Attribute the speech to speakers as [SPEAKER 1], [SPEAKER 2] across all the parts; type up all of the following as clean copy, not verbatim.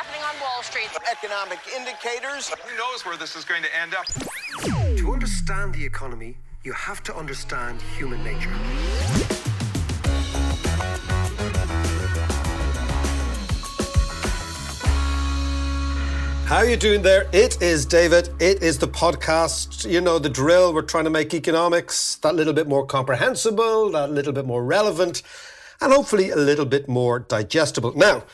[SPEAKER 1] happening on Wall Street.
[SPEAKER 2] Economic indicators.
[SPEAKER 3] Who knows where this is going to end up?
[SPEAKER 4] To understand the economy, you have to understand human nature.
[SPEAKER 5] How are you doing there? It is David. It is the podcast. You know the drill. We're trying to make economics that little bit more comprehensible, that little bit more relevant, and hopefully a little bit more digestible. Now,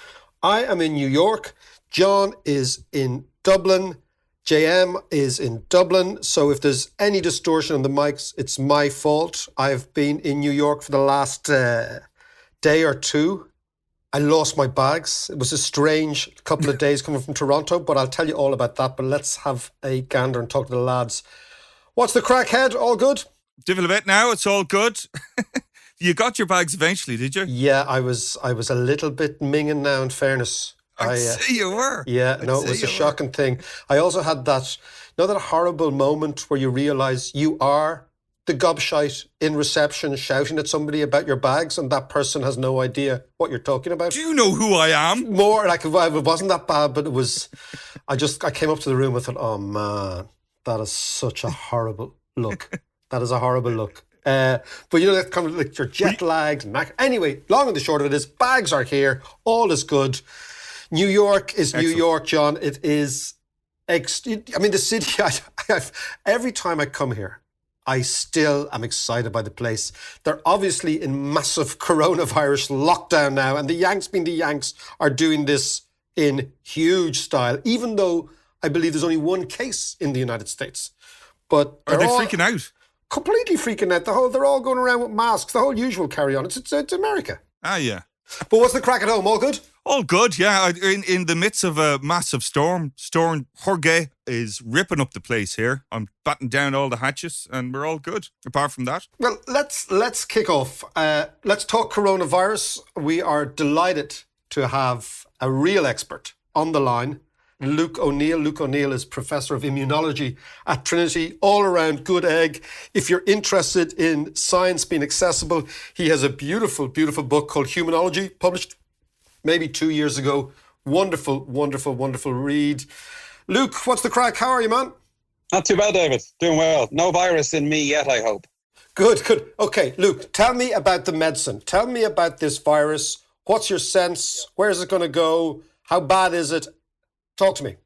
[SPEAKER 5] I am in New York. John is in Dublin. JM is in Dublin. So if there's any distortion on the mics, it's my fault. I've been in New York for the last day or two. I lost my bags. It was a strange couple of days coming from Toronto, but I'll tell you all about that. But let's have a gander and talk to the lads. What's the crack, head? All good?
[SPEAKER 6] Divil a bit now. It's all good. You got your bags eventually, did you?
[SPEAKER 5] Yeah, I was a little bit minging now, in fairness.
[SPEAKER 6] I'd say you were.
[SPEAKER 5] Yeah, no, it was a shocking thing. I also had that horrible moment where you realise you are the gobshite in reception shouting at somebody about your bags and that person has no idea what you're talking about.
[SPEAKER 6] Do you know who I am?
[SPEAKER 5] More like, it wasn't that bad, but it was, I came up to the room and thought, oh man, that is such a horrible look. That is a horrible look. But you know, that kind of like you're jet lagged. Anyway, long and the short of it is, bags are here. All is good. New York is Excellent. New York, John. It is, the city, every time I come here, I still am excited by the place. They're obviously in massive coronavirus lockdown now, and the Yanks, being the Yanks, are doing this in huge style, even though I believe there's only one case in the United States. But
[SPEAKER 6] are they freaking out?
[SPEAKER 5] Completely freaking out. They're all going around with masks, the whole usual carry-on. It's America.
[SPEAKER 6] Ah, yeah.
[SPEAKER 5] But what's the crack at home? All good?
[SPEAKER 6] All good, yeah. In the midst of a massive storm Jorge is ripping up the place here. I'm batting down all the hatches and we're all good, apart from that.
[SPEAKER 5] Well, let's kick off. Let's talk coronavirus. We are delighted to have a real expert on the line, Luke O'Neill. Luke O'Neill is Professor of Immunology at Trinity, all around good egg. If you're interested in science being accessible, he has a beautiful, beautiful book called Humanology, published maybe 2 years ago. Wonderful, wonderful, wonderful read. Luke, what's the crack? How are you, man?
[SPEAKER 7] Not too bad, David. Doing well. No virus in me yet, I hope.
[SPEAKER 5] Good, good. Okay, Luke, tell me about the medicine. Tell me about this virus. What's your sense? Where is it going to go? How bad is it? Talk to me.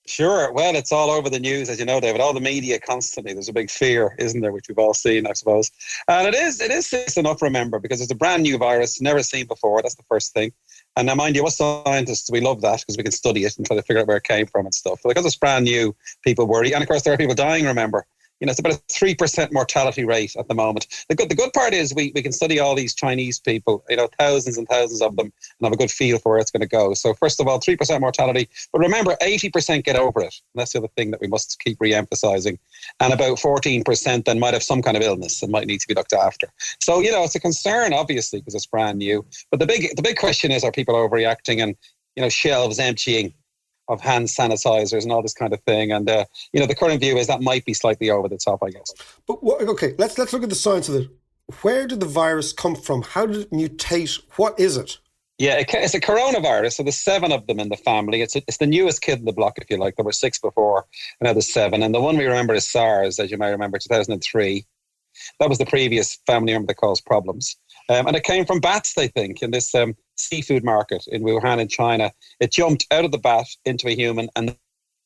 [SPEAKER 7] Sure. Well, it's all over the news, as you know, David. All the media constantly. There's a big fear, isn't there, which we've all seen, I suppose. And it is serious enough, remember, because it's a brand new virus, never seen before. That's the first thing. And now, mind you, us scientists, we love that because we can study it and try to figure out where it came from and stuff. But because it's brand new, people worry. And of course, there are people dying, remember. You know, it's about a 3% mortality rate at the moment. The good part is we can study all these Chinese people, you know, thousands and thousands of them, and have a good feel for where it's going to go. So first of all, 3% mortality. But remember, 80% get over it. And that's the other thing that we must keep re-emphasizing. And about 14% then might have some kind of illness and might need to be looked after. So, you know, it's a concern, obviously, because it's brand new. But the big question is, are people overreacting and, you know, shelves emptying of hand sanitizers and all this kind of thing. And, you know, the current view is that might be slightly over the top, I guess.
[SPEAKER 5] But, okay, let's look at the science of it. Where did the virus come from? How did it mutate? What is it?
[SPEAKER 7] Yeah, it's a coronavirus. So there's 7 of them in the family. It's the newest kid in the block, if you like. There were 6 before, and now there's 7. And the one we remember is SARS, as you may remember, 2003. That was the previous family member that caused problems. And it came from bats, they think, in this seafood market in Wuhan in China. It jumped out of the bat into a human and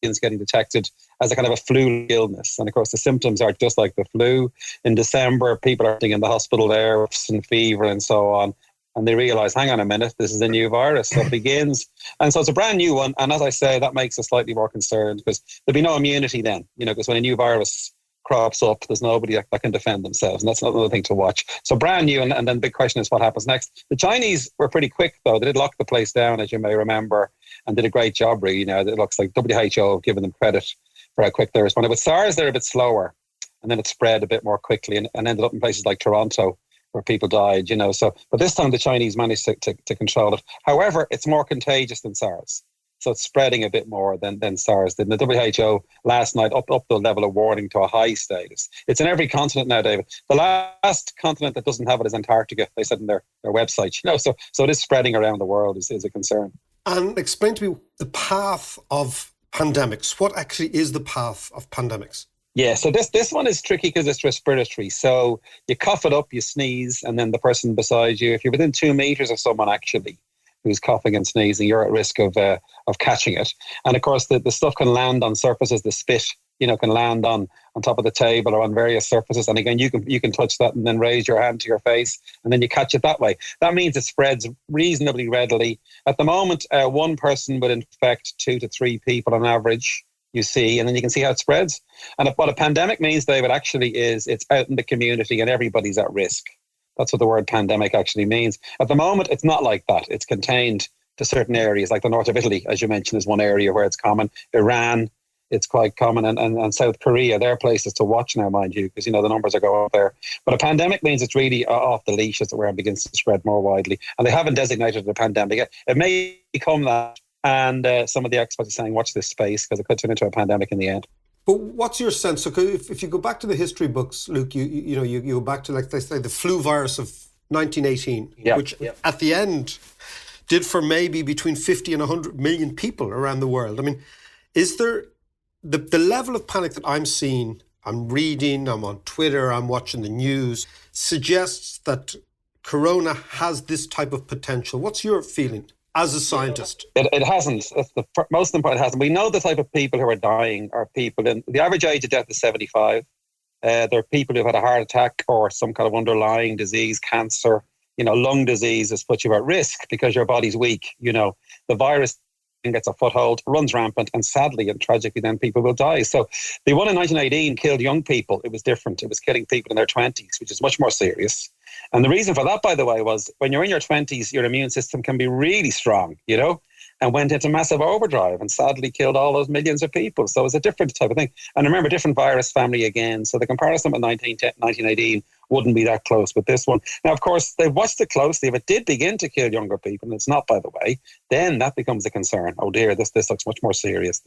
[SPEAKER 7] it's getting detected as a kind of a flu illness. And of course, the symptoms are just like the flu. In December, people are in the hospital there with fever and so on. And they realise, hang on a minute, this is a new virus that begins. And so it's a brand new one. And as I say, that makes us slightly more concerned because there'll be no immunity then, you know, because when a new virus crops up, there's nobody that can defend themselves. And that's another thing to watch. So brand new. And then the big question is what happens next. The Chinese were pretty quick, though. They did lock the place down, as you may remember, and did a great job, really. You know, it looks like WHO giving them credit for how quick they responded. With SARS, they're a bit slower. And then it spread a bit more quickly and ended up in places like Toronto where people died, you know. So, but this time the Chinese managed to control it. However, it's more contagious than SARS. So it's spreading a bit more than SARS did. And the WHO last night upped the level of warning to a high status. It's in every continent now, David. The last continent that doesn't have it is Antarctica, they said in their website. You know, so it is spreading around the world is a concern.
[SPEAKER 5] And explain to me the path of pandemics. What actually is the path of pandemics?
[SPEAKER 7] Yeah, so this one is tricky because it's respiratory. So you cough it up, you sneeze, and then the person beside you, if you're within 2 meters of someone actually who's coughing and sneezing, you're at risk of catching it. And of course, the stuff can land on surfaces. The spit, can land on top of the table or on various surfaces. And again, you can touch that and then raise your hand to your face, and then you catch it that way. That means it spreads reasonably readily. At the moment, one person would infect 2 to 3 people on average. You see, and then you can see how it spreads. And what a pandemic means, David, actually is it's out in the community and everybody's at risk. That's what the word pandemic actually means. At the moment, it's not like that. It's contained to certain areas, like the north of Italy, as you mentioned, is one area where it's common. Iran, it's quite common. And South Korea, they're places to watch now, mind you, because, the numbers are going up there. But a pandemic means it's really off the leash, as it were, and begins to spread more widely. And they haven't designated it a pandemic yet. It may become that. And some of the experts are saying, watch this space, because it could turn into a pandemic in the end.
[SPEAKER 5] But what's your sense? So if you go back to the history books, Luke, you go back to, like they say, the flu virus of 1918, which at the end did for maybe between 50 and 100 million people around the world. I mean, is there the level of panic that I'm seeing, I'm reading, I'm on Twitter, I'm watching the news, suggests that Corona has this type of potential. What's your feeling as a scientist?
[SPEAKER 7] It hasn't. That's the most important. It hasn't. We know the type of people who are dying are people in the average age of death is 75. There are people who've had a heart attack or some kind of underlying disease, cancer. Lung disease has put you at risk because your body's weak. The virus gets a foothold, runs rampant, and sadly and tragically, then people will die. So the one in 1918 killed young people. It was different. It was killing people in their 20s, which is much more serious. And the reason for that, by the way, was when you're in your 20s, your immune system can be really strong, and went into massive overdrive and sadly killed all those millions of people. So it's a different type of thing. And remember, different virus family again. So the comparison with 1918 wouldn't be that close with this one. Now, of course, they've watched it closely. If it did begin to kill younger people, and it's not, by the way, then that becomes a concern. Oh dear, this looks much more serious,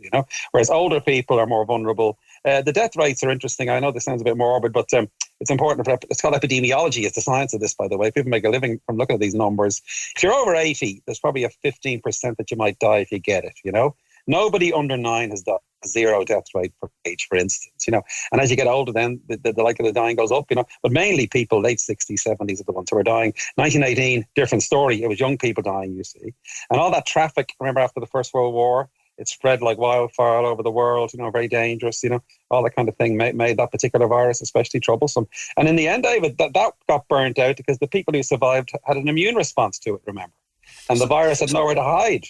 [SPEAKER 7] Whereas older people are more vulnerable. The death rates are interesting. I know this sounds a bit morbid, but it's important. It's called epidemiology. It's the science of this, by the way. People make a living from looking at these numbers. If you're over 80, there's probably a 15% that you might die if you get it, Nobody under 9 has died. 0 death rate per age, for instance, And as you get older, then the likelihood of dying goes up, But mainly people late 60s, 70s are the ones who are dying. 1918, different story. It was young people dying, you see. And all that traffic, remember after the First World War, it spread like wildfire all over the world, very dangerous, all that kind of thing made that particular virus especially troublesome. And in the end, David, that got burnt out because the people who survived had an immune response to it, remember. And the virus had nowhere to hide,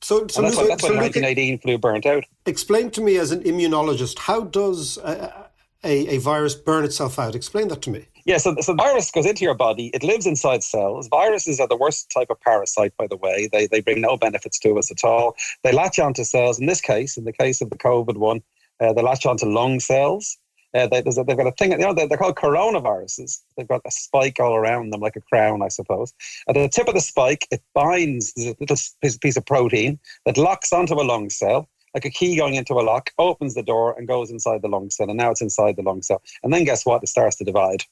[SPEAKER 5] So
[SPEAKER 7] that's why 1918 flu burnt out.
[SPEAKER 5] Explain to me, as an immunologist, how does a virus burn itself out? Explain that to me.
[SPEAKER 7] Yeah, so the virus goes into your body. It lives inside cells. Viruses are the worst type of parasite, by the way. They bring no benefits to us at all. They latch onto cells. In the case of the COVID one, they latch onto lung cells. They've got a thing, they're called coronaviruses. They've got a spike all around them, like a crown, I suppose. At the tip of the spike, it binds this little piece of protein that locks onto a lung cell, like a key going into a lock, opens the door and goes inside the lung cell. And now it's inside the lung cell. And then guess what? It starts to divide.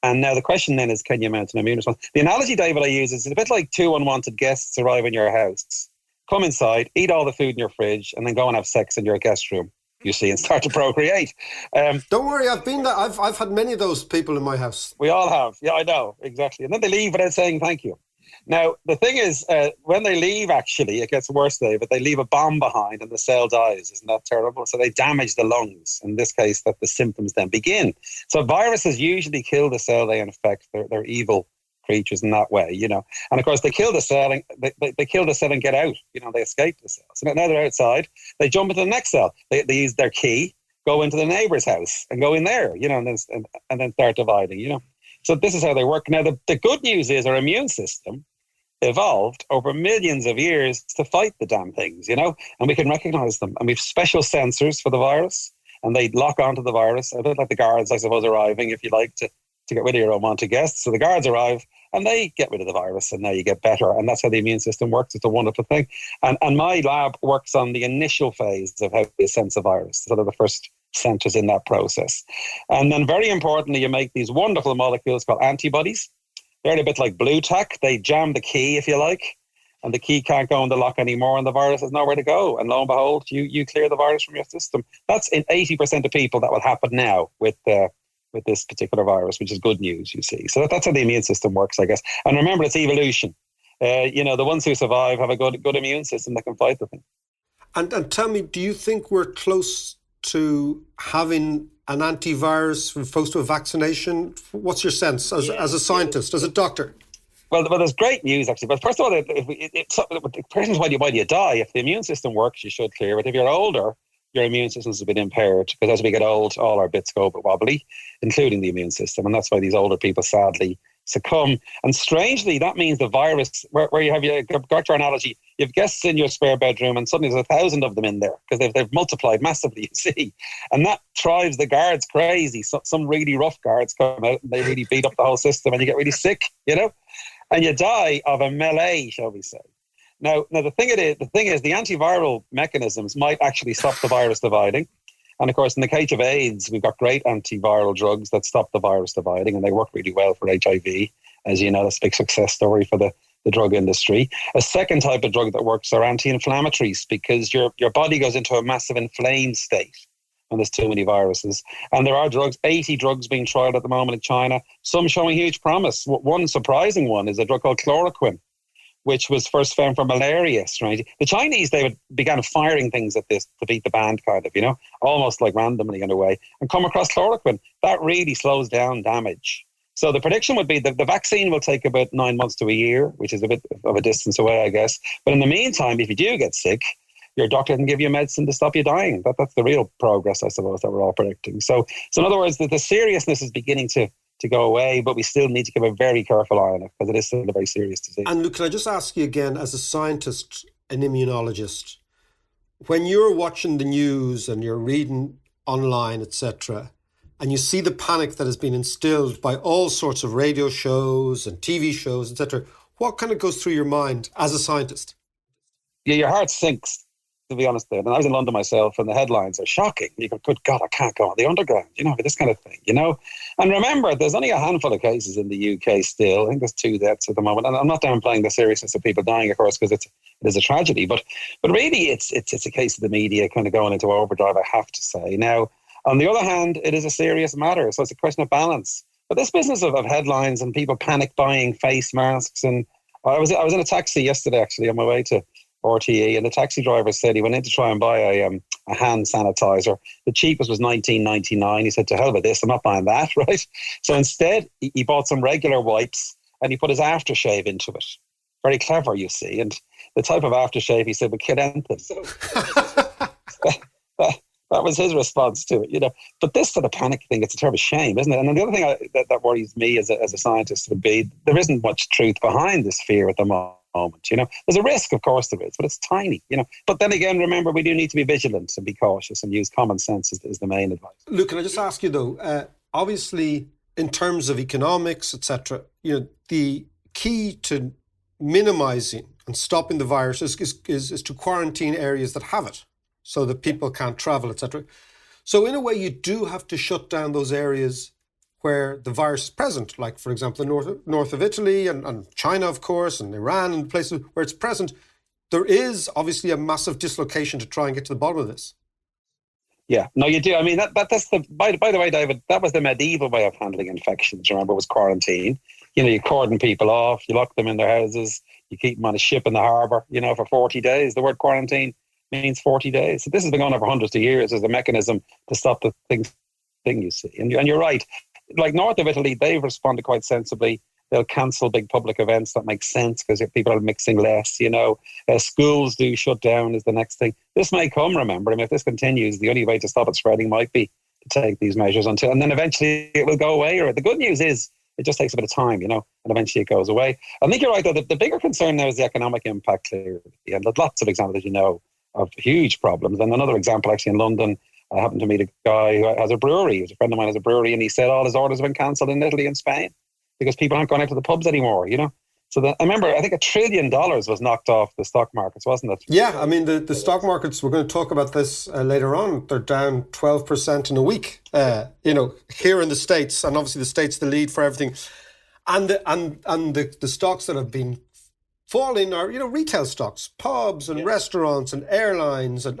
[SPEAKER 7] And now the question then is, can you mount an immune response? The analogy, David, I use is a bit like 2 unwanted guests arrive in your house. Come inside, eat all the food in your fridge, and then go and have sex in your guest room, you see, and start to procreate.
[SPEAKER 5] Don't worry, I've been there. I've had many of those people in my house.
[SPEAKER 7] We all have. Yeah, I know, exactly. And then they leave without saying thank you. Now, the thing is, when they leave, actually, it gets worse, David. They leave a bomb behind and the cell dies. Isn't that terrible? So they damage the lungs. In this case, that the symptoms then begin. So viruses usually kill the cell they infect. They're evil creatures in that way, And of course, they kill the cell and they kill the cell and get out. They escape the cell. So now they're outside. They jump into the next cell. They use their key, go into the neighbor's house and go in there, and then start dividing, So this is how they work. Now, the good news is our immune system evolved over millions of years to fight the damn things, and we can recognize them. And we have special sensors for the virus, and they lock onto the virus, a bit like the guards, I suppose, arriving, if you like, to get rid of your unwanted guests. So the guards arrive and they get rid of the virus, and now you get better. And that's how the immune system works. It's a wonderful thing. And my lab works on the initial phase of how you sense a virus, sort of the first centers in that process. And then very importantly, you make these wonderful molecules called antibodies. They're a bit like blue tack. They jam the key, if you like. and the key can't go in the lock anymore, and the virus has nowhere to go. And lo and behold, you clear the virus from your system. That's in 80% of people that will happen now with this particular virus, which is good news, you see. So that's how the immune system works, I guess. And remember, it's evolution. The ones who survive have a good immune system that can fight the thing.
[SPEAKER 5] And tell me, do you think we're close to having an antivirus opposed to a vaccination? What's your sense as a scientist, as a doctor?
[SPEAKER 7] Well, there's great news, actually. But first of all, the question is, why do you die? If the immune system works, you should clear it. If you're older, your immune system's a bit impaired, because as we get old, all our bits go a bit wobbly, including the immune system. And that's why these older people sadly succumb. And strangely, that means the virus, where you have got your analogy, you have guests in your spare bedroom and suddenly there's 1,000 of them in there because they've multiplied massively, you see. And that drives the guards crazy. So, some really rough guards come out and they really beat up the whole system and you get really sick, and you die of a melee, shall we say. Now the thing is, the antiviral mechanisms might actually stop the virus dividing. And of course, in the case of AIDS, we've got great antiviral drugs that stop the virus dividing, and they work really well for HIV. As you know, that's a big success story for the drug industry. A second type of drug that works are anti-inflammatories, because your body goes into a massive inflamed state when there's too many viruses. And there are 80 drugs being trialed at the moment in China, some showing huge promise. One surprising one is a drug called chloroquine, which was first found for malaria, strange. The Chinese, they began firing things at this to beat the band, kind of, almost like randomly in a way, and come across chloroquine. That really slows down damage. So the prediction would be that the vaccine will take about 9 months to a year, which is a bit of a distance away, I guess. But in the meantime, if you do get sick, your doctor can give you medicine to stop you dying. That's the real progress, I suppose, that we're all predicting. So in other words, the seriousness is beginning to go away, but we still need to keep a very careful eye on it because it is still a very serious disease.
[SPEAKER 5] And Luke, can I just ask you again, as a scientist, an immunologist, when you're watching the news and you're reading online, etc., and you see the panic that has been instilled by all sorts of radio shows and TV shows, etc., what kind of goes through your mind as a scientist?
[SPEAKER 7] Yeah, your heart sinks, to be honest. And I was in London myself, and the headlines are shocking. You go, good God, I can't go on the underground, this kind of thing, And remember, there's only a handful of cases in the UK still. I think there's 2 deaths at the moment. And I'm not downplaying the seriousness of people dying, of course, because it is a tragedy. But really, it's a case of the media kind of going into overdrive, I have to say. Now, on the other hand, it is a serious matter. So it's a question of balance. But this business of headlines and people panic buying face masks, and I was in a taxi yesterday, actually, on my way to RTE, and the taxi driver said he went in to try and buy a hand sanitizer. The cheapest was $19.99. He said, to hell with this, I'm not buying that, right? So instead, he bought some regular wipes and he put his aftershave into it. Very clever, you see. And the type of aftershave, he said, would kill anything. So that was his response to it, But this sort of panic thing, it's a terrible shame, isn't it? And then the other thing that worries me as a scientist would be there isn't much truth behind this fear at the moment. There's a risk, of course there is, but it's tiny, But then again, remember, we do need to be vigilant and be cautious and use common sense is the main advice.
[SPEAKER 5] Luke, can I just ask you though, obviously in terms of economics, etc., the key to minimizing and stopping the virus is to quarantine areas that have it, so that people can't travel, etc. So in a way, you do have to shut down those areas where the virus is present, like, for example, the north of Italy and China, of course, and Iran and places where it's present. There is obviously a massive dislocation to try and get to the bottom of this.
[SPEAKER 7] Yeah, no, you do. I mean, that's the, by the way, David, that was the medieval way of handling infections, remember, was quarantine. You cordon people off, you lock them in their houses, you keep them on a ship in the harbour, for 40 days. The word quarantine means 40 days. So this has been going on for hundreds of years as a mechanism to stop the thing you see. And you're right. Like north of Italy, they've responded quite sensibly. They'll cancel big public events. That makes sense because people are mixing less, Schools do shut down is the next thing. This may come, remember. I mean, if this continues, the only way to stop it spreading might be to take these measures and then eventually it will go away. Or the good news is it just takes a bit of time, and eventually it goes away. I think you're right, though. The bigger concern now is the economic impact, clearly. And there's lots of examples, of huge problems. And another example, actually, in London, I happened to meet a guy who has a brewery. A friend of mine has a brewery, and he said all his orders have been cancelled in Italy and Spain because people aren't going out to the pubs anymore, So I remember, I think $1 trillion was knocked off the stock markets, wasn't it?
[SPEAKER 5] Yeah, I mean, the stock markets, we're going to talk about this later on. They're down 12% in a week, here in the States, and obviously the States the lead for everything. And the stocks that have been falling are, retail stocks, pubs and restaurants and airlines and,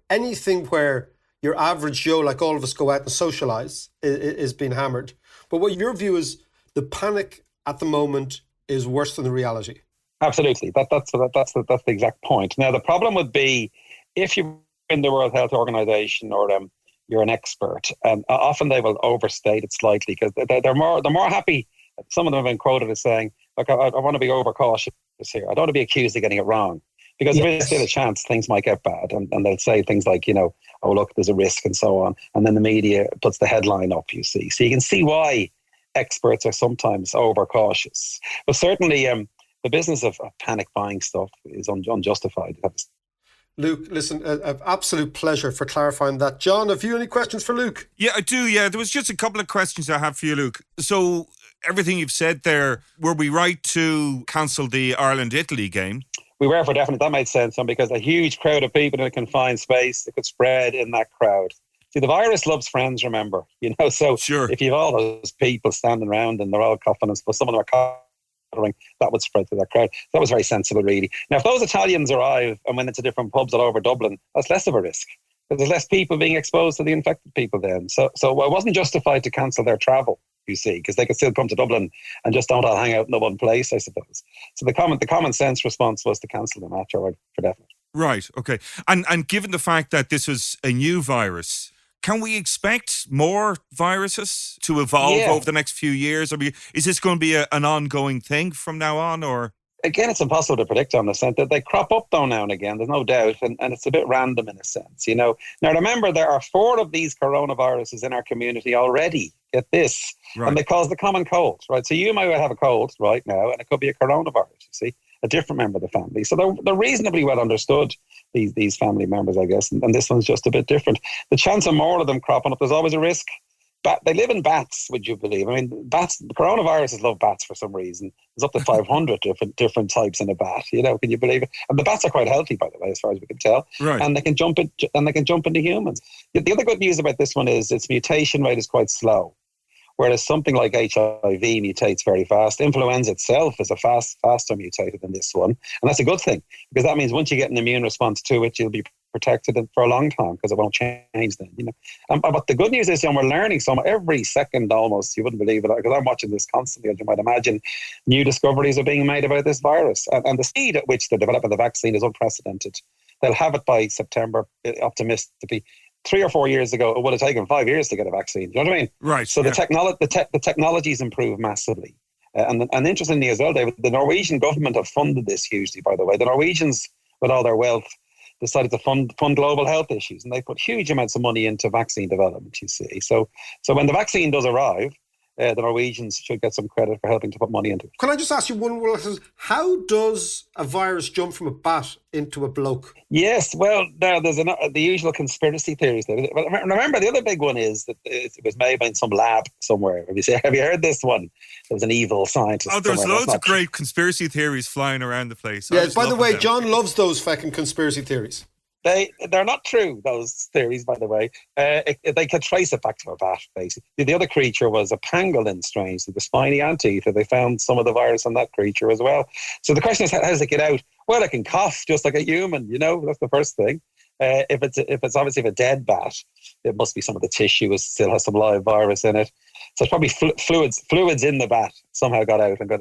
[SPEAKER 5] anything where your average Joe, like all of us, go out and socialise is being hammered. But what your view is, the panic at the moment is worse than the reality.
[SPEAKER 7] Absolutely. That's the exact point. Now, the problem would be if you're in the World Health Organization or you're an expert, often they will overstate it slightly because they're more happy. Some of them have been quoted as saying, look, I want to be overcautious here. I don't want to be accused of getting it wrong. Because there is still a chance things might get bad. And they'll say things like, oh, look, there's a risk and so on. And then the media puts the headline up, you see. So you can see why experts are sometimes overcautious. But certainly the business of panic buying stuff is unjustified.
[SPEAKER 5] Luke, listen, an absolute pleasure for clarifying that. John, have you any questions for Luke?
[SPEAKER 6] Yeah, I do. Yeah, there was just a couple of questions I have for you, Luke. So everything you've said there, were we right to cancel the Ireland-Italy game?
[SPEAKER 7] We were for definite. That made sense, because a huge crowd of people in a confined space, it could spread in that crowd. See, the virus loves friends, remember. So
[SPEAKER 6] sure.
[SPEAKER 7] If you have all those people standing around and they're all coughing, but some of them are coughing, that would spread through that crowd. That was very sensible, really. Now, if those Italians arrive and went into different pubs all over Dublin, that's less of a risk, because there's less people being exposed to the infected people then. So it wasn't justified to cancel their travel, you see, because they could still come to Dublin and just don't all hang out in the one place, I suppose. So the common sense response was to cancel the match, for definite.
[SPEAKER 6] Right, okay. And given the fact that this was a new virus, can we expect more viruses to evolve over the next few years? I mean, is this going to be an ongoing thing from now on, or...?
[SPEAKER 7] Again, it's impossible to predict on the sense that they crop up though now and again, there's no doubt, and it's a bit random in a sense, Now, remember, there are 4 of these coronaviruses in our community already. Get this. Right. And they cause the common cold, right? So you might have a cold right now, and it could be a coronavirus, you see, a different member of the family. So they're reasonably well understood, these family members, I guess, and this one's just a bit different. The chance of more of them cropping up, there's always a risk. They live in bats, would you believe? I mean, bats. Coronaviruses love bats for some reason. There's up to 500 different types in a bat. Can you believe it? And the bats are quite healthy, by the way, as far as we can tell.
[SPEAKER 6] Right.
[SPEAKER 7] And they can jump into humans. The other good news about this one is its mutation rate is quite slow, whereas something like HIV mutates very fast. Influenza itself is faster mutated than this one, and that's a good thing, because that means once you get an immune response to it, you'll be protected for a long time, because it won't change then. But the good news is, we're learning so much every second almost. You wouldn't believe it, because I'm watching this constantly, as you might imagine. New discoveries are being made about this virus, and the speed at which they're developing the vaccine is unprecedented. They'll have it by September, optimistically. 3 or 4 years ago, it would have taken 5 years to get a vaccine. Do you know what I mean?
[SPEAKER 6] Right.
[SPEAKER 7] So the technology's improved massively. And interestingly as well, David, the Norwegian government have funded this hugely, by the way. The Norwegians, with all their wealth, decided to fund global health issues, and they put huge amounts of money into vaccine development, you see. So when the vaccine does arrive, the Norwegians should get some credit for helping to put money into it.
[SPEAKER 5] Can I just ask you one more? How does a virus jump from a bat into a bloke? Yes,
[SPEAKER 7] well, now there's the usual conspiracy theories there. But remember, the other big one is that it was made in some lab somewhere. Have you heard this one? There was an evil scientist.
[SPEAKER 6] Oh, there's loads of great conspiracy theories flying around the place.
[SPEAKER 5] Yeah, by the way, John loves those fucking conspiracy theories.
[SPEAKER 7] They're not true, those theories, by the way. They could trace it back to a bat, basically. The other creature was a pangolin, strangely, the spiny anteater. They found some of the virus on that creature as well. So the question is, how does it get out? Well, it can cough just like a human, that's the first thing. If it's obviously a dead bat, it must be some of the tissue still has some live virus in it. So it's probably fluids in the bat somehow got out and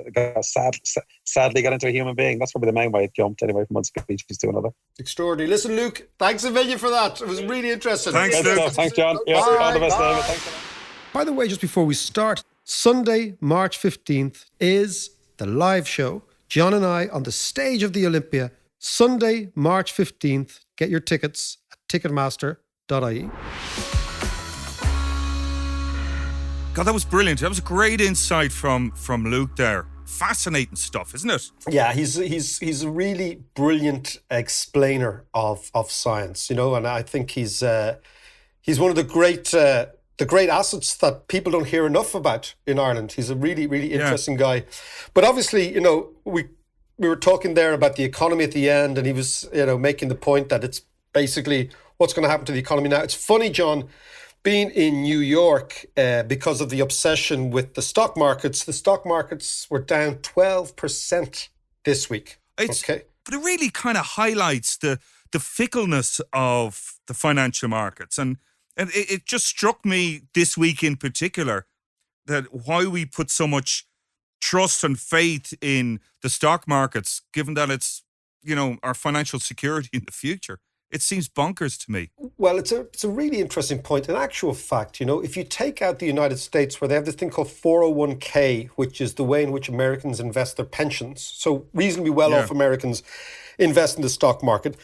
[SPEAKER 7] sadly got into a human being. That's probably the main way it jumped anyway from one species to another.
[SPEAKER 5] Extraordinary. Listen, Luke, thanks a million for that. It was really interesting.
[SPEAKER 6] Thanks, Luke.
[SPEAKER 7] Thanks, John. Yeah, all the best, David. Thanks.
[SPEAKER 5] By the way, just before we start, Sunday, March 15th is the live show. John and I on the stage of the Olympia. Sunday, March 15th. Get your tickets at ticketmaster.ie.
[SPEAKER 6] God, that was brilliant. That was a great insight from Luke there. Fascinating stuff, isn't it? Yeah,
[SPEAKER 5] he's a really brilliant explainer of science, and I think he's one of the great assets that people don't hear enough about in Ireland. He's a really, really interesting guy. But obviously, we were talking there about the economy at the end, and he was, making the point that it's basically what's going to happen to the economy now. It's funny, John, being in New York, because of the obsession with the stock markets were down 12% this week.
[SPEAKER 6] But it really kind of highlights the fickleness of the financial markets. And it just struck me this week in particular that why we put so much trust and faith in the stock markets, given that it's, our financial security in the future. It seems bonkers to me.
[SPEAKER 5] Well, it's a really interesting point. In actual fact, if you take out the United States, where they have this thing called 401k, which is the way in which Americans invest their pensions. So reasonably well-off Americans invest in the stock market.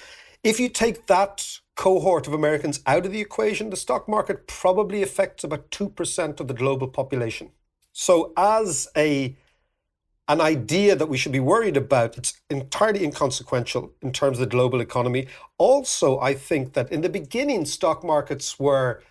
[SPEAKER 5] If you take that cohort of Americans out of the equation, the stock market probably affects about 2% of the global population. So as an idea that we should be worried about, it's entirely inconsequential in terms of the global economy. Also, I think that in the beginning, stock markets were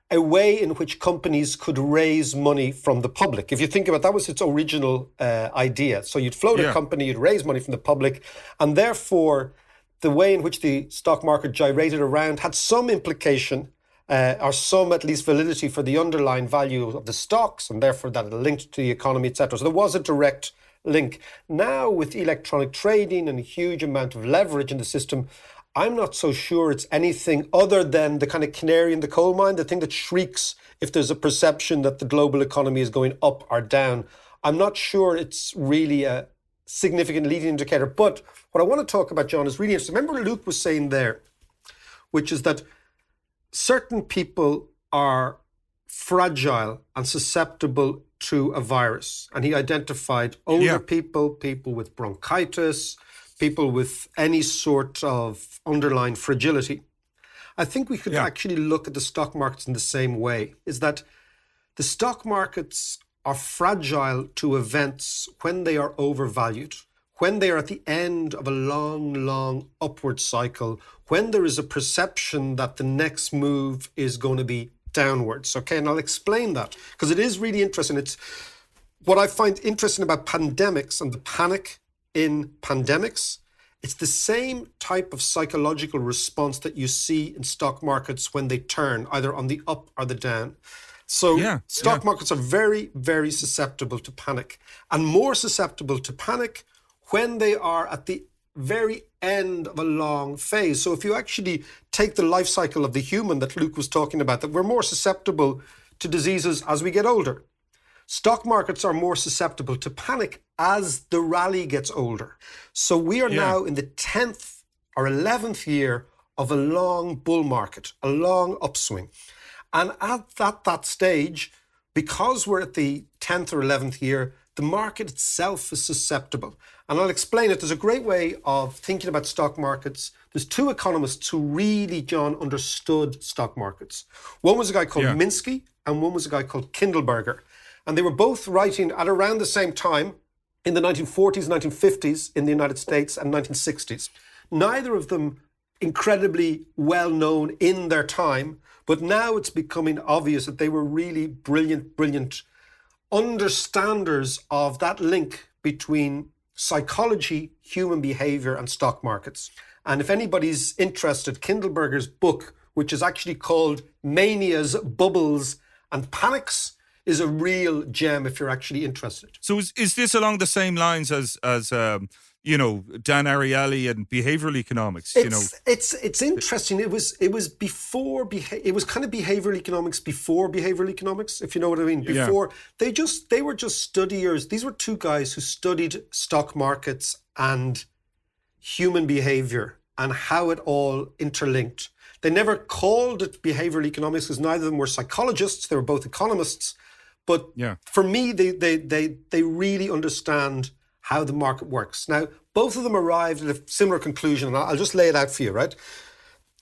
[SPEAKER 5] a way in which companies could raise money from the public. If you think about that, was its original idea. So you'd float a company, you'd raise money from the public, and therefore the way in which the stock market gyrated around had some implication or some at least validity for the underlying value of the stocks, and therefore that it linked to the economy, etc. So there was a direct link. Now with electronic trading and a huge amount of leverage in the system, I'm not so sure it's anything other than the kind of canary in the coal mine, the thing that shrieks if there's a perception that the global economy is going up or down. I'm not sure it's really a significant leading indicator. But what I want to talk about, John, is really interesting. Remember Luke was saying there, which is that certain people are fragile and susceptible to a virus. And he identified older people, people with bronchitis, people with any sort of underlying fragility. I think we could actually look at the stock markets in the same way, is that the stock markets are fragile to events when they are overvalued, when they are at the end of a long, long upward cycle, when there is a perception that the next move is going to be downwards. Okay, and I'll explain that because it is really interesting. It's what I find interesting about pandemics and the panic in pandemics. It's the same type of psychological response that you see in stock markets when they turn either on the up or the down. So stock markets are very, very susceptible to panic, and more susceptible to panic when they are at the very end of a long phase. So if you actually take the life cycle of the human that Luke was talking about, that we're more susceptible to diseases as we get older. Stock markets are more susceptible to panic as the rally gets older. So we are now in the 10th or 11th year of a long bull market, a long upswing. And at that stage, because we're at the 10th or 11th year, the market itself is susceptible. And I'll explain it. There's a great way of thinking about stock markets. There's two economists who really, John, understood stock markets. One was a guy called Minsky and one was a guy called Kindleberger. And they were both writing at around the same time in the 1940s, 1950s in the United States and 1960s. Neither of them incredibly well known in their time, but now it's becoming obvious that they were really brilliant understanders of that link between psychology, human behavior, and stock markets. And if anybody's interested, Kindleberger's book, which is actually called Manias, Bubbles, and Panics, is a real gem if you're actually interested.
[SPEAKER 6] So is this along the same lines as Dan Ariely and behavioral economics?
[SPEAKER 5] It's interesting. It was before it was kind of behavioral economics before behavioral economics, if you know what I mean. Before they were just studiers. These were two guys who studied stock markets and human behavior and how it all interlinked. They never called it behavioral economics because neither of them were psychologists. They were both economists. But for me, they really understand how the market works. Now, both of them arrived at a similar conclusion, and I'll just lay it out for you, right?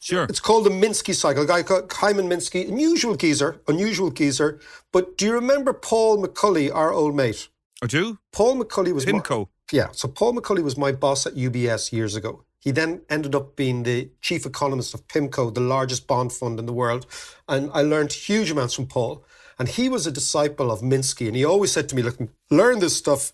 [SPEAKER 6] Sure.
[SPEAKER 5] It's called the Minsky cycle. A guy called Hyman Minsky, unusual geezer. But do you remember Paul McCulley, our old mate?
[SPEAKER 6] I do.
[SPEAKER 5] Paul McCulley was
[SPEAKER 6] PIMCO.
[SPEAKER 5] So Paul McCulley was my boss at UBS years ago. He then ended up being the chief economist of PIMCO, the largest bond fund in the world. And I learned huge amounts from Paul. And he was a disciple of Minsky. And he always said to me, look, learn this stuff.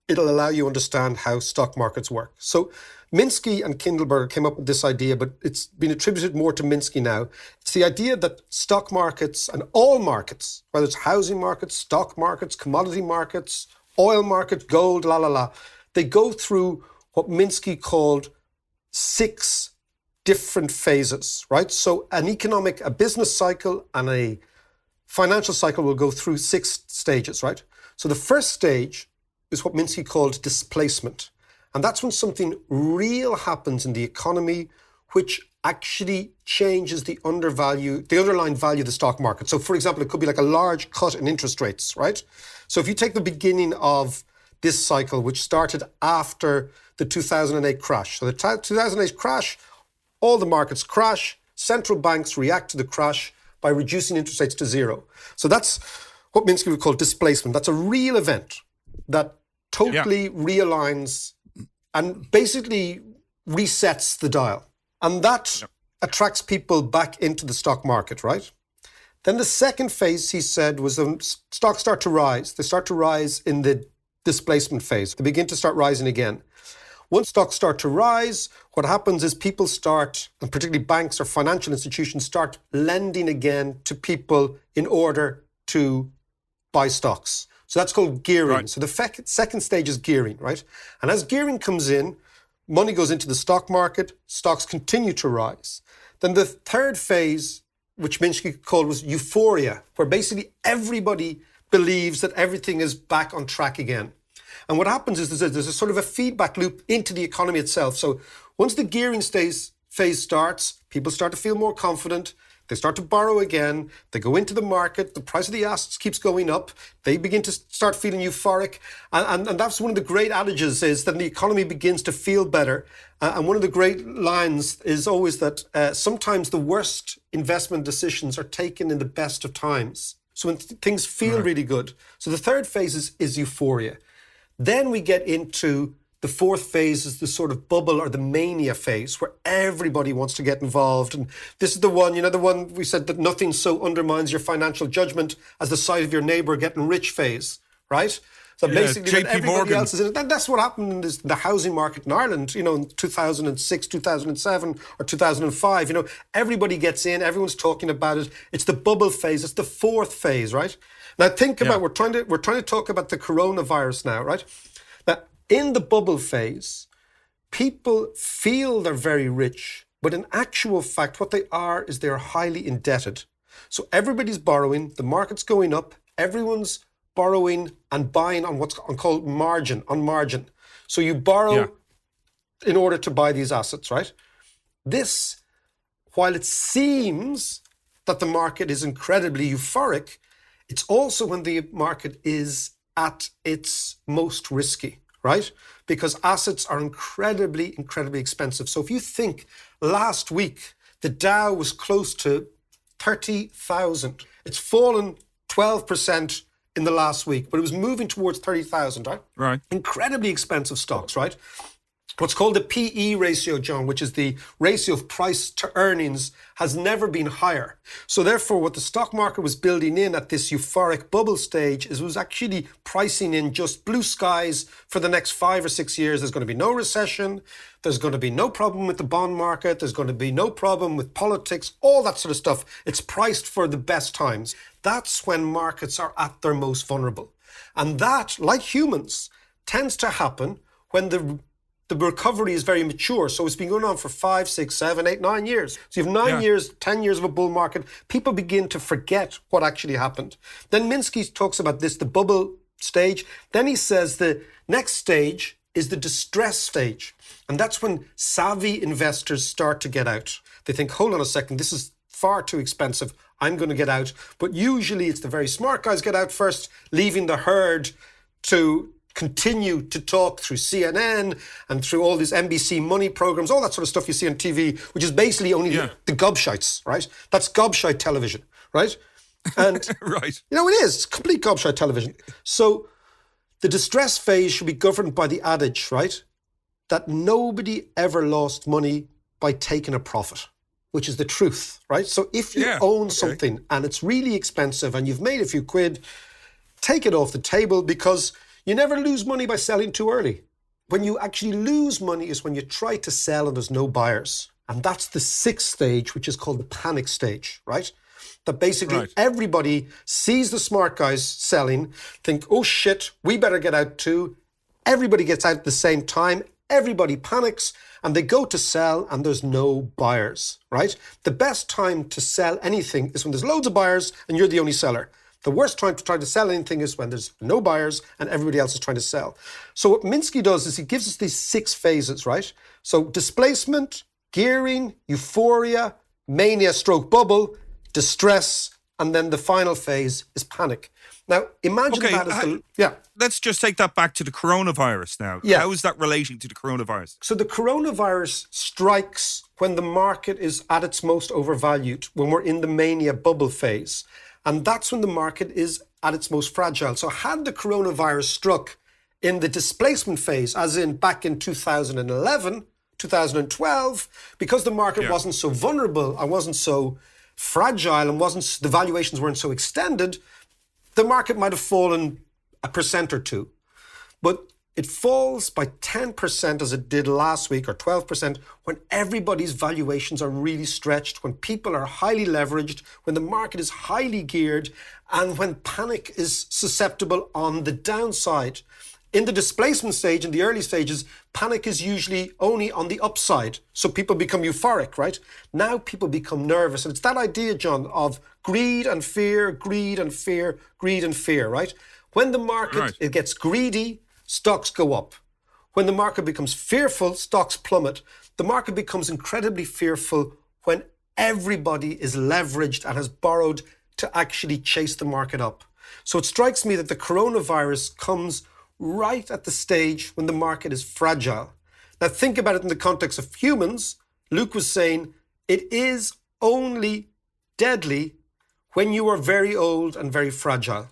[SPEAKER 5] It'll allow you to understand how stock markets work. So Minsky and Kindleberger came up with this idea, but it's been attributed more to Minsky now. It's the idea that stock markets and all markets, whether it's housing markets, stock markets, commodity markets, oil market, gold, they go through what Minsky called 6 different phases, right? So a business cycle and a financial cycle will go through 6 stages, right? So the first stage is what Minsky called displacement. And that's when something real happens in the economy, which actually changes the underlying value of the stock market. So for example, it could be like a large cut in interest rates, right? So if you take the beginning of this cycle, which started after the 2008 crash. So the 2008 crash, all the markets crash, central banks react to the crash by reducing interest rates to 0. So that's what Minsky would call displacement. That's a real event that totally realigns and basically resets the dial. And that attracts people back into the stock market, right? Then the second phase, he said, was when stocks start to rise. They start to rise in the displacement phase. They begin to start rising again. Once stocks start to rise, what happens is people start, and particularly banks or financial institutions, start lending again to people in order to buy stocks. So that's called gearing. Right. So the second stage is gearing, right? And as gearing comes in, money goes into the stock market, stocks continue to rise. Then the third phase, which Minsky called, was euphoria, where basically everybody believes that everything is back on track again. And what happens is there's a sort of a feedback loop into the economy itself. So once the gearing phase starts, people start to feel more confident. They start to borrow again. They go into the market. The price of the assets keeps going up. They begin to start feeling euphoric. And that's one of the great adages, is that the economy begins to feel better. And one of the great lines is always that sometimes the worst investment decisions are taken in the best of times. So when things feel really good. So the third phase is euphoria. Then we get into the fourth phase, is the sort of bubble or the mania phase, where everybody wants to get involved. And this is the one we said that nothing so undermines your financial judgment as the sight of your neighbour getting rich phase, right? So basically when everybody else is in it. And that's what happened in the housing market in Ireland, in 2006, 2007 or 2005. Everybody gets in, everyone's talking about it. It's the bubble phase. It's the fourth phase, right? Now think about, we're trying to talk about the coronavirus now, right? Now, in the bubble phase, people feel they're very rich, but in actual fact, what they are is they're highly indebted. So everybody's borrowing, the market's going up, everyone's borrowing and buying on what's called margin. So you borrow in order to buy these assets, right? This, while it seems that the market is incredibly euphoric, it's also when the market is at its most risky, right? Because assets are incredibly, incredibly expensive. So if you think last week, the Dow was close to 30,000. It's fallen 12% in the last week, but it was moving towards 30,000, right?
[SPEAKER 6] Right.
[SPEAKER 5] Incredibly expensive stocks, right? What's called the PE ratio, John, which is the ratio of price to earnings, has never been higher. So therefore, what the stock market was building in at this euphoric bubble stage is it was actually pricing in just blue skies for the next 5 or 6 years. There's going to be no recession. There's going to be no problem with the bond market. There's going to be no problem with politics, all that sort of stuff. It's priced for the best times. That's when markets are at their most vulnerable. And that, like humans, tends to happen when the recovery is very mature. So it's been going on for 5, 6, 7, 8, 9 years. So you have 9 years, 10 years of a bull market. People begin to forget what actually happened. Then Minsky talks about this, the bubble stage. Then he says the next stage is the distress stage. And that's when savvy investors start to get out. They think, hold on a second, this is far too expensive. I'm going to get out. But usually it's the very smart guys get out first, leaving the herd to continue to talk through CNN and through all these NBC money programs, all that sort of stuff you see on TV, which is basically only the gobshites, right? That's gobshite television, right? And
[SPEAKER 6] right.
[SPEAKER 5] It is. It's complete gobshite television. So the distress phase should be governed by the adage, right? That nobody ever lost money by taking a profit, which is the truth, right? So if you own something and it's really expensive and you've made a few quid, take it off the table, because you never lose money by selling too early. When you actually lose money is when you try to sell and there's no buyers. And that's the sixth stage, which is called the panic stage, right? That basically everybody sees the smart guys selling, think, oh shit, we better get out too. Everybody gets out at the same time. everybody panics and they go to sell and there's no buyers, right? The best time to sell anything is when there's loads of buyers and you're the only seller. The worst time to try to sell anything is when there's no buyers and everybody else is trying to sell. So what Minsky does is he gives us these 6 phases, right? So displacement, gearing, euphoria, mania stroke bubble, distress, and then the final phase is panic. Now, imagine that as
[SPEAKER 6] Let's just take that back to the coronavirus now.
[SPEAKER 5] Yeah.
[SPEAKER 6] How is that relating to the coronavirus?
[SPEAKER 5] So the coronavirus strikes when the market is at its most overvalued, when we're in the mania bubble phase. And that's when the market is at its most fragile. So had the coronavirus struck in the displacement phase, as in back in 2011, 2012, because the market wasn't so vulnerable and wasn't so fragile and the valuations weren't so extended, the market might have fallen 1% or 2. But it falls by 10% as it did last week, or 12%, when everybody's valuations are really stretched, when people are highly leveraged, when the market is highly geared, and when panic is susceptible on the downside. In the displacement stage, in the early stages, panic is usually only on the upside. So people become euphoric, right? Now people become nervous. And it's that idea, John, of greed and fear, greed and fear, greed and fear, right? When the market it gets greedy, stocks go up. When the market becomes fearful, stocks plummet. The market becomes incredibly fearful when everybody is leveraged and has borrowed to actually chase the market up. So it strikes me that the coronavirus comes right at the stage when the market is fragile. Now think about it in the context of humans. Luke was saying it is only deadly when you are very old and very fragile.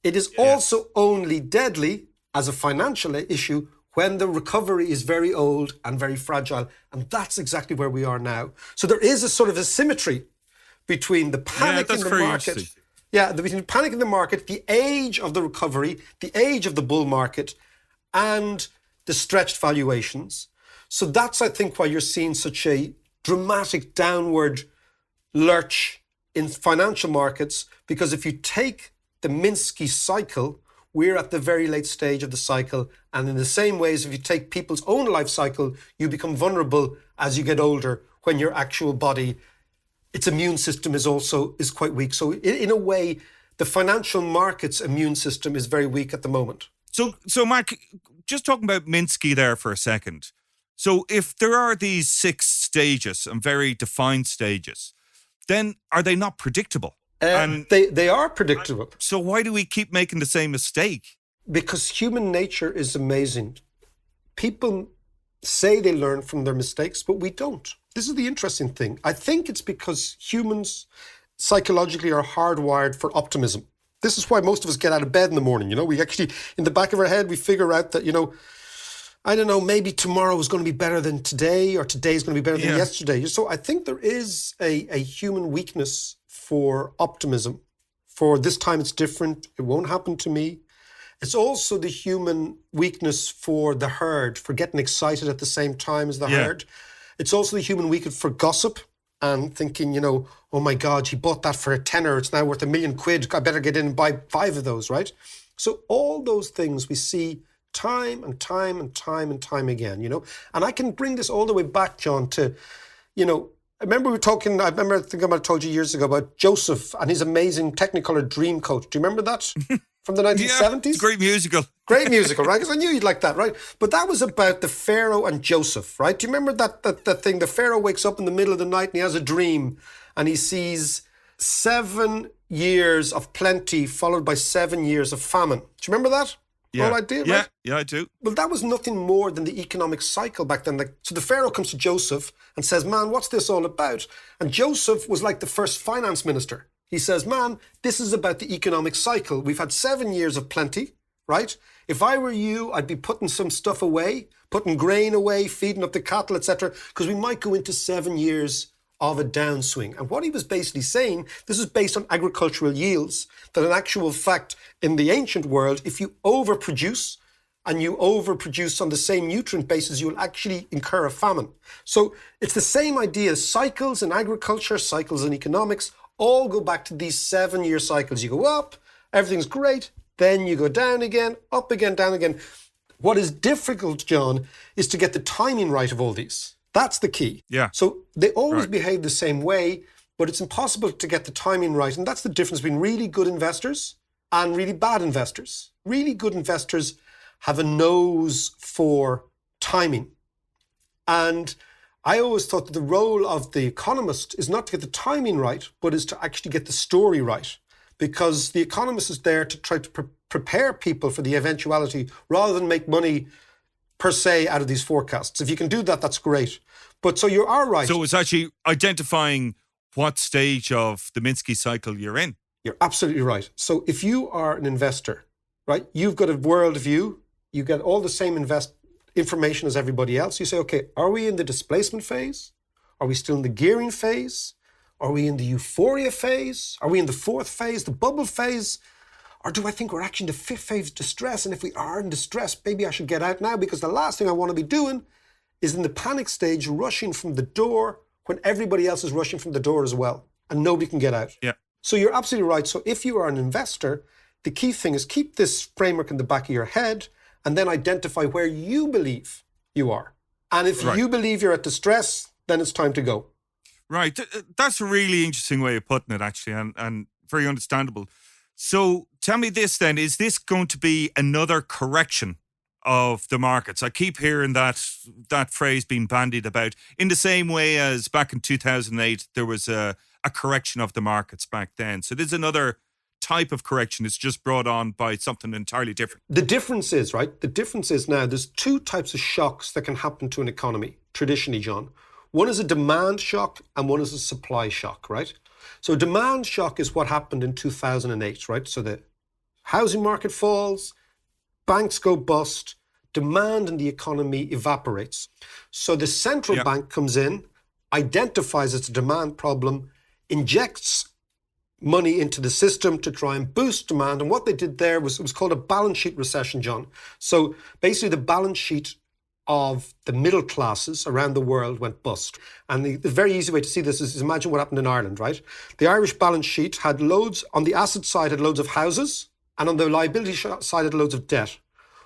[SPEAKER 5] It is also only deadly as a financial issue when the recovery is very old and very fragile. And that's exactly where we are now. So there is a sort of a symmetry between the panic in the market. Between the panic in the market, the age of the recovery, the age of the bull market, and the stretched valuations. So that's, I think, why you're seeing such a dramatic downward lurch in financial markets, because if you take the Minsky cycle, we're at the very late stage of the cycle. And in the same ways, if you take people's own life cycle, you become vulnerable as you get older, when your actual body, its immune system is quite weak. So in a way, the financial market's immune system is very weak at the moment.
[SPEAKER 6] So Mark, just talking about Minsky there for a second. So if there are these 6 stages and very defined stages, then are they not predictable?
[SPEAKER 5] And they are predictable.
[SPEAKER 6] So why do we keep making the same mistake?
[SPEAKER 5] Because human nature is amazing. People say they learn from their mistakes, but we don't. This is the interesting thing. I think it's because humans psychologically are hardwired for optimism. This is why most of us get out of bed in the morning. We actually, in the back of our head, we figure out that, I don't know, maybe tomorrow is going to be better than today, or today is going to be better than yesterday. So I think there is a human weakness for optimism, for this time it's different, it won't happen to me. It's also the human weakness for the herd, for getting excited at the same time as the herd. It's also the human weakness for gossip and thinking, oh my God, he bought that for a tenner, it's now worth £1 million, I better get in and buy 5 of those, right? So all those things we see time and time and time and time again, And I can bring this all the way back, John, to, I think I might have told you years ago about Joseph and his amazing Technicolor Dreamcoat. Do you remember that? From the 1970s?
[SPEAKER 6] It's a great musical.
[SPEAKER 5] Great musical, right? Because I knew you'd like that, right? But that was about the Pharaoh and Joseph, right? Do you remember that thing? The Pharaoh wakes up in the middle of the night and he has a dream and he sees 7 years of plenty followed by 7 years of famine. Do you remember that?
[SPEAKER 6] Yeah.
[SPEAKER 5] Whole idea, right?
[SPEAKER 6] Yeah, I do.
[SPEAKER 5] Well, that was nothing more than the economic cycle back then. So the Pharaoh comes to Joseph and says, man, what's this all about? And Joseph was like the first finance minister. He says, man, this is about the economic cycle. We've had 7 years of plenty, right? If I were you, I'd be putting some stuff away, putting grain away, feeding up the cattle, etc., because we might go into 7 years of a downswing. And what he was basically saying, this is based on agricultural yields, that in actual fact, in the ancient world, if you overproduce and you overproduce on the same nutrient basis, you will actually incur a famine. So it's the same idea. Cycles in agriculture, cycles in economics, all go back to these 7-year cycles. You go up, everything's great, then you go down again, up again, down again. What is difficult, John, is to get the timing right of all these. That's the key.
[SPEAKER 6] Yeah.
[SPEAKER 5] So they always behave the same way, but it's impossible to get the timing right. And that's the difference between really good investors and really bad investors. Really good investors have a nose for timing. And I always thought that the role of the economist is not to get the timing right, but is to actually get the story right. Because the economist is there to try to prepare people for the eventuality rather than make money per se out of these forecasts. If you can do that, that's great. But so you are right.
[SPEAKER 6] So it's actually identifying what stage of the Minsky cycle you're in.
[SPEAKER 5] You're absolutely right. So if you are an investor, right, you've got a world view, you get all the same information as everybody else. You say, okay, are we in the displacement phase? Are we still in the gearing phase? Are we in the euphoria phase? Are we in the fourth phase, the bubble phase? Or do I think we're actually in the fifth phase of distress? And if we are in distress, maybe I should get out now, because the last thing I want to be doing is in the panic stage, rushing from the door when everybody else is rushing from the door as well, and nobody can get out.
[SPEAKER 6] Yeah.
[SPEAKER 5] So you're absolutely right. So if you are an investor, the key thing is keep this framework in the back of your head and then identify where you believe you are. And if you believe you're at distress, then it's time to go.
[SPEAKER 6] Right. That's a really interesting way of putting it, actually, and very understandable. So tell me this then, is this going to be another correction of the markets? I keep hearing that phrase being bandied about in the same way as back in 2008, there was a correction of the markets back then. So there's another type of correction. It's just brought on by something entirely different.
[SPEAKER 5] The difference is, right? The difference is now there's two types of shocks that can happen to an economy, traditionally, John. One is a demand shock and one is a supply shock, right? So demand shock is what happened in 2008, right? So the housing market falls, banks go bust, demand in the economy evaporates. So the central bank comes in, identifies it's a demand problem, injects money into the system to try and boost demand. And what they did there was, it was called a balance sheet recession, John. So basically the balance sheet of the middle classes around the world went bust. And the very easy way to see this is imagine what happened in Ireland, right? The Irish balance sheet had loads, on the asset side had loads of houses, and on the liability side had loads of debt.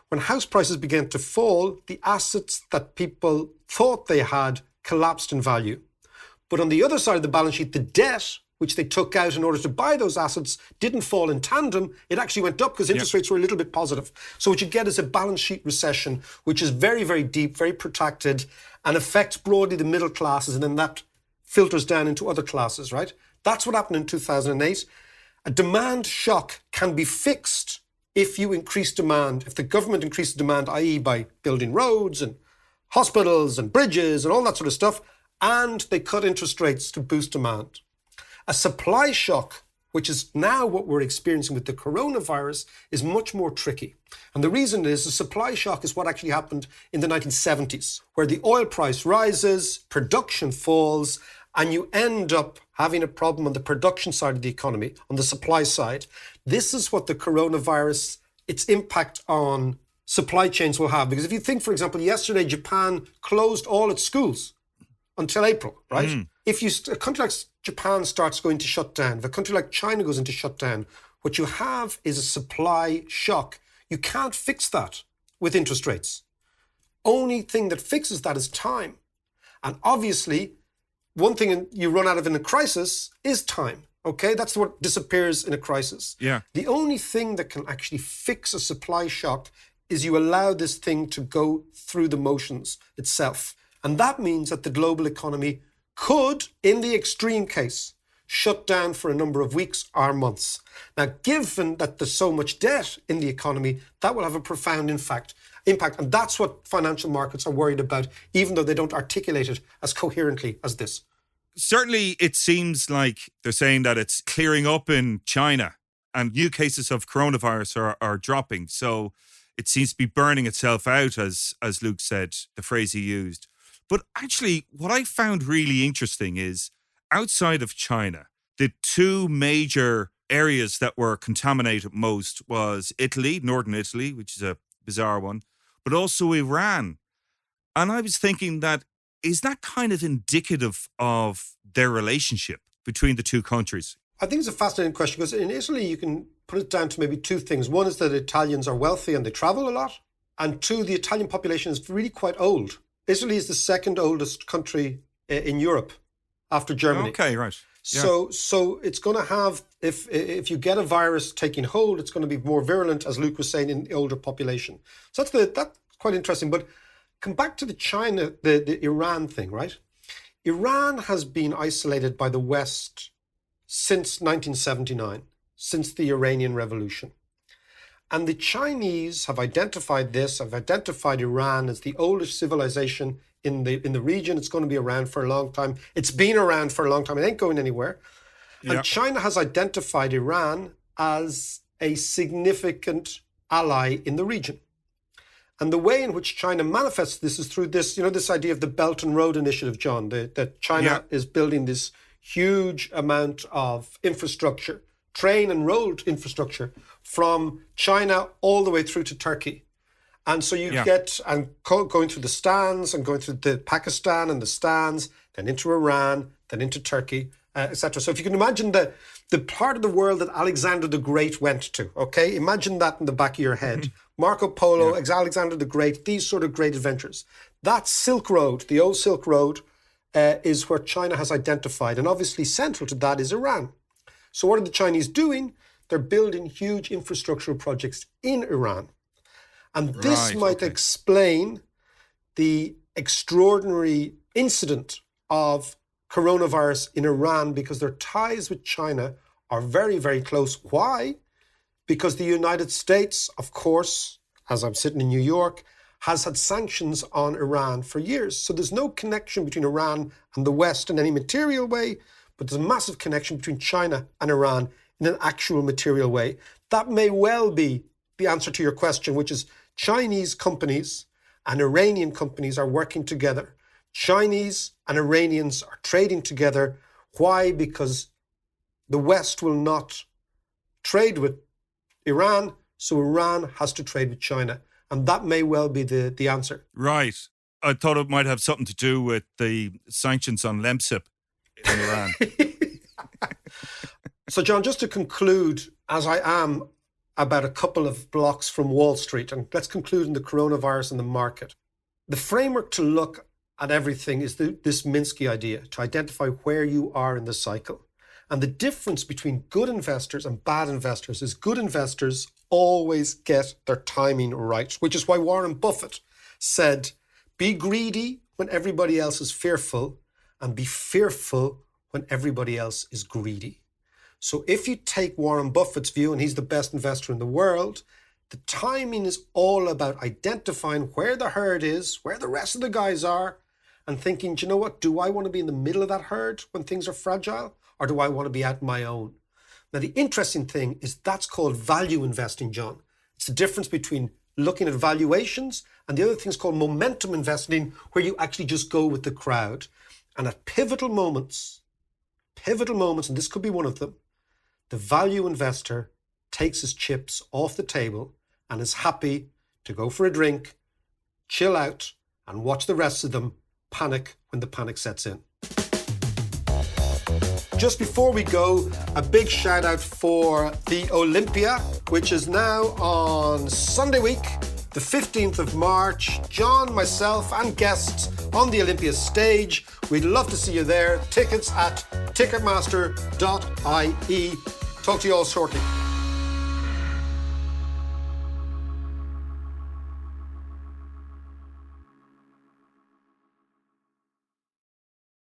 [SPEAKER 5] When house prices began to fall, the assets that people thought they had collapsed in value. But on the other side of the balance sheet, the debt, which they took out in order to buy those assets, didn't fall in tandem. It actually went up because interest rates were a little bit positive. So what you get is a balance sheet recession, which is very, very deep, very protracted, and affects broadly the middle classes, and then that filters down into other classes, right? That's what happened in 2008. A demand shock can be fixed if you increase demand, if the government increases demand, i.e. by building roads and hospitals and bridges and all that sort of stuff, and they cut interest rates to boost demand. A supply shock, which is now what we're experiencing with the coronavirus, is much more tricky. And the reason is the supply shock is what actually happened in the 1970s, where the oil price rises, production falls, and you end up having a problem on the production side of the economy, on the supply side. This is what the coronavirus, its impact on supply chains will have. Because if you think, for example, yesterday Japan closed all its schools until April, right? If a country like Japan starts going to shut down, if a country like China goes into shutdown, what you have is a supply shock. You can't fix that with interest rates. Only thing that fixes that is time. And obviously, one thing you run out of in a crisis is time, okay? That's what disappears in a crisis.
[SPEAKER 6] Yeah.
[SPEAKER 5] The only thing that can actually fix a supply shock is you allow this thing to go through the motions itself. And that means that the global economy could, in the extreme case, shut down for a number of weeks or months. Now, given that there's so much debt in the economy, that will have a profound impact. And that's what financial markets are worried about, even though they don't articulate it as coherently as this.
[SPEAKER 6] Certainly, it seems like they're saying that it's clearing up in China and new cases of coronavirus are dropping. So it seems to be burning itself out, as Luke said, the phrase he used. But actually, what I found really interesting is outside of China, the two major areas that were contaminated most was Italy, northern Italy, which is a bizarre one, but also Iran. And I was thinking that, is that kind of indicative of their relationship between the two countries?
[SPEAKER 5] I think it's a fascinating question because in Italy, you can put it down to maybe two things. One is that Italians are wealthy and they travel a lot. And two, the Italian population is really quite old. Italy is the second oldest country in Europe after Germany.
[SPEAKER 6] Okay, right. Yeah.
[SPEAKER 5] So it's going to have, if you get a virus taking hold, it's going to be more virulent, as Luke was saying, in the older population. So that's quite interesting. But come back to the China, the Iran thing, right? Iran has been isolated by the West since 1979, since the Iranian Revolution. And the Chinese have identified this, have identified Iran as the oldest civilization in the region. It's going to be around for a long time. It's been around for a long time. It ain't going anywhere. Yeah. And China has identified Iran as a significant ally in the region. And the way in which China manifests this is through this, this idea of the Belt and Road Initiative, John, that China is building this huge amount of infrastructure, train and road infrastructure from China all the way through to Turkey. And so you get, and going through the stands and going through the Pakistan and the stands, then into Iran, then into Turkey, etc. So if you can imagine the part of the world that Alexander the Great went to, okay? Imagine that in the back of your head. Marco Polo, Alexander the Great, these sort of great adventures. That Silk Road, the old Silk Road, is where China has identified. And obviously central to that is Iran. So what are the Chinese doing? They're building huge infrastructural projects in Iran. And this might explain the extraordinary incident of coronavirus in Iran, because their ties with China are very, very close. Why? Because the United States, of course, as I'm sitting in New York, has had sanctions on Iran for years. So there's no connection between Iran and the West in any material way, but there's a massive connection between China and Iran in an actual material way. That may well be the answer to your question, which is Chinese companies and Iranian companies are working together. Chinese and Iranians are trading together. Why? Because the West will not trade with Iran, so Iran has to trade with China. And that may well be the answer.
[SPEAKER 6] Right. I thought it might have something to do with the sanctions on Lemsip in Iran.
[SPEAKER 5] So, John, just to conclude, as I am about a couple of blocks from Wall Street, and let's conclude in the coronavirus and the market. The framework to look at everything is this Minsky idea, to identify where you are in the cycle. And the difference between good investors and bad investors is good investors always get their timing right, which is why Warren Buffett said, be greedy when everybody else is fearful, and be fearful when everybody else is greedy. So if you take Warren Buffett's view, and he's the best investor in the world, the timing is all about identifying where the herd is, where the rest of the guys are, and thinking, do you know what? Do I want to be in the middle of that herd when things are fragile, or do I want to be out my own? Now, the interesting thing is that's called value investing, John. It's the difference between looking at valuations and the other thing is called momentum investing, where you actually just go with the crowd. And at pivotal moments, and this could be one of them, the value investor takes his chips off the table and is happy to go for a drink, chill out, and watch the rest of them panic when the panic sets in. Just before we go, a big shout out for the Olympia, which is now on Sunday week, the 15th of March. John, myself, and guests on the Olympia stage. We'd love to see you there. Tickets at ticketmaster.ie. Talk to you all shortly.